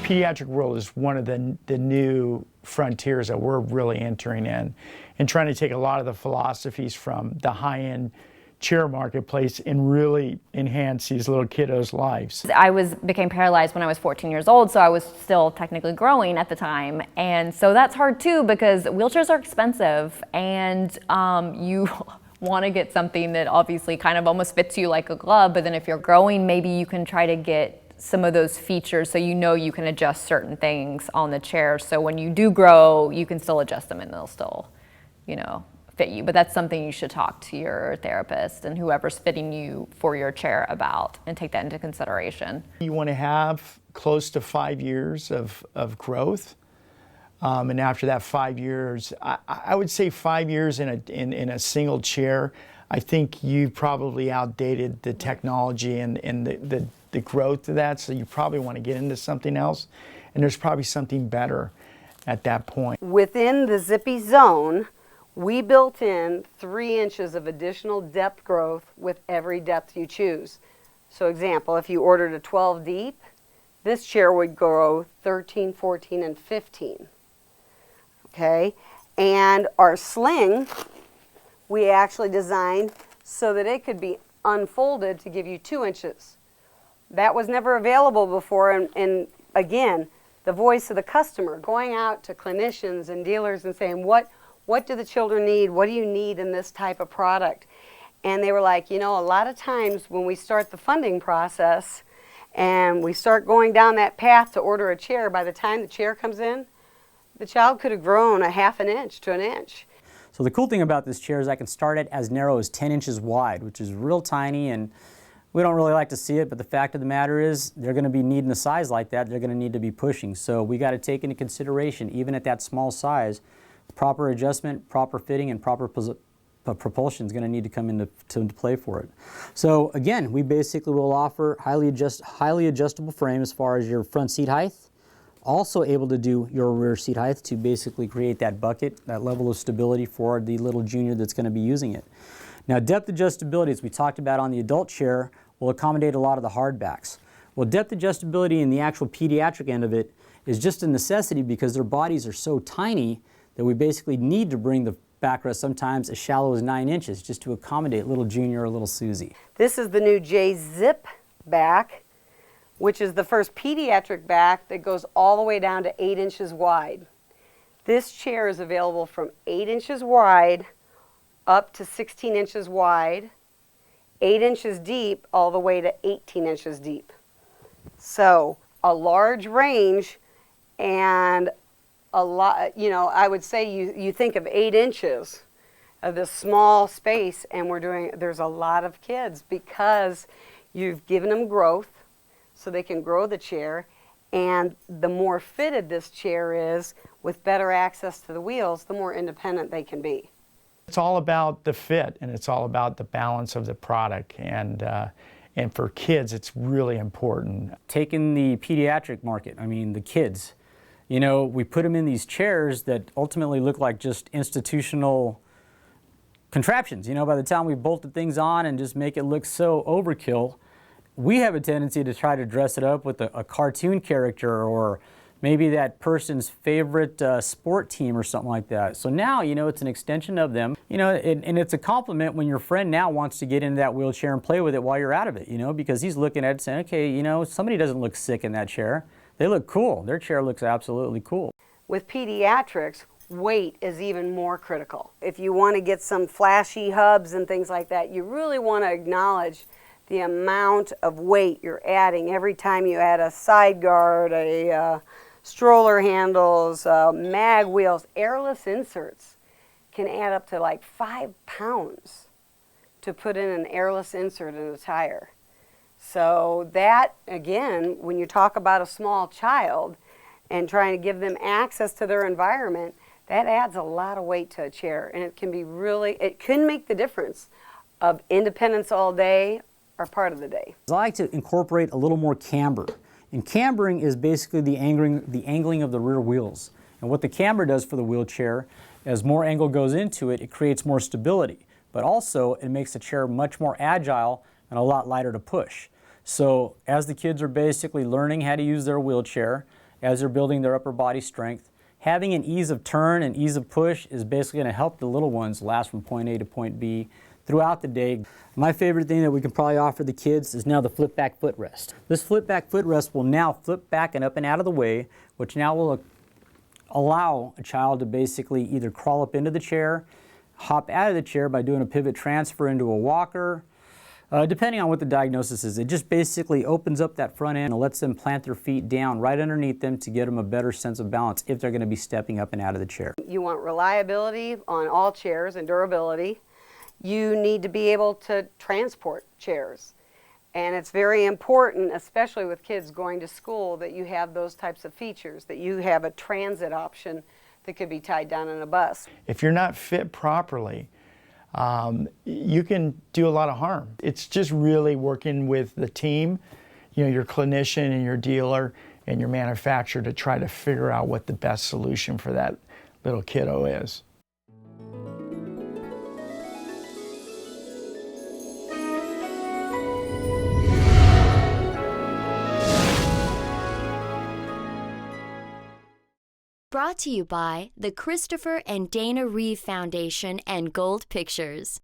pediatric world is one of the new frontiers that we're really entering in and trying to take a lot of the philosophies from the high-end chair marketplace and really enhance these little kiddos' lives. I became paralyzed when I was 14 years old, so I was still technically growing at the time. And so that's hard too, because wheelchairs are expensive, and you want to get something that obviously kind of almost fits you like a glove, but then if you're growing, maybe you can try to get some of those features so you know you can adjust certain things on the chair, so when you do grow, you can still adjust them and they'll still, you know, fit you. But that's something you should talk to your therapist and whoever's fitting you for your chair about, and take that into consideration. You want to have close to 5 years of growth, and after that 5 years, I would say 5 years in a single chair, I think you probably outdated the technology and the growth of that, so you probably want to get into something else, and there's probably something better at that point. Within the zippy zone, we built in 3 inches of additional depth growth with every depth you choose. So example, if you ordered a 12 deep, this chair would grow 13, 14, and 15. Okay, and our sling, we actually designed so that it could be unfolded to give you 2 inches. That was never available before, and again, the voice of the customer, going out to clinicians and dealers and saying, what do the children need? What do you need in this type of product? And they were like, you know, a lot of times when we start the funding process and we start going down that path to order a chair, by the time the chair comes in, the child could have grown a ½ inch to an inch. So the cool thing about this chair is I can start it as narrow as 10 inches wide, which is real tiny, and we don't really like to see it, but the fact of the matter is they're going to be needing a size like that, they're going to need to be pushing. So we got to take into consideration, even at that small size, proper adjustment, proper fitting, and proper propulsion is going to need to come into play for it. So again, we basically will offer highly adjustable frame as far as your front seat height, also able to do your rear seat height to basically create that bucket, that level of stability for the little junior that's going to be using it. Now, depth adjustability, as we talked about on the adult chair, will accommodate a lot of the hard backs. Well, depth adjustability in the actual pediatric end of it is just a necessity because their bodies are so tiny that we basically need to bring the backrest sometimes as shallow as 9 inches just to accommodate little Junior or little Susie. This is the new J-Zip back, which is the first pediatric back that goes all the way down to 8 inches wide. This chair is available from 8 inches wide up to 16 inches wide, 8 inches deep, all the way to 18 inches deep. So a large range, and a lot, you know, I would say you think of 8 inches of this small space, and there's a lot of kids because you've given them growth so they can grow the chair, and the more fitted this chair is with better access to the wheels, the more independent they can be. It's all about the fit, and it's all about the balance of the product, and for kids it's really important. Taking the pediatric market, I mean the kids, you know, we put them in these chairs that ultimately look like just institutional contraptions. You know, by the time we bolted things on and just make it look so overkill, we have a tendency to try to dress it up with a cartoon character or maybe that person's favorite sport team or something like that. So now, you know, it's an extension of them, you know, and it's a compliment when your friend now wants to get into that wheelchair and play with it while you're out of it, you know, because he's looking at it saying, okay, you know, somebody doesn't look sick in that chair. They look cool. Their chair looks absolutely cool. With pediatrics, weight is even more critical. If you want to get some flashy hubs and things like that, you really want to acknowledge the amount of weight you're adding every time you add a side guard, stroller handles, mag wheels. Airless inserts can add up to like 5 pounds to put in an airless insert in a tire. So that, again, when you talk about a small child and trying to give them access to their environment, that adds a lot of weight to a chair, and it can be really, it can make the difference of independence all day or part of the day. I like to incorporate a little more camber. And cambering is basically the angling of the rear wheels. And what the camber does for the wheelchair, as more angle goes into it, it creates more stability. But also, it makes the chair much more agile and a lot lighter to push. So as the kids are basically learning how to use their wheelchair, as they're building their upper body strength. Having an ease of turn and ease of push is basically going to help the little ones last from point A to point B throughout the day. My favorite thing that we can probably offer the kids is now the flip back footrest. This flip back footrest will now flip back and up and out of the way, which now will allow a child to basically either crawl up into the chair, hop out of the chair by doing a pivot transfer into a walker, depending on what the diagnosis is. It just basically opens up that front end and lets them plant their feet down right underneath them to get them a better sense of balance if they're going to be stepping up and out of the chair. You want reliability on all chairs and durability. You need to be able to transport chairs. And it's very important, especially with kids going to school, that you have those types of features, that you have a transit option that could be tied down in a bus. If you're not fit properly, you can do a lot of harm. It's just really working with the team, you know, your clinician and your dealer and your manufacturer to try to figure out what the best solution for that little kiddo is. Brought to you by the Christopher and Dana Reeve Foundation and Gold Pictures.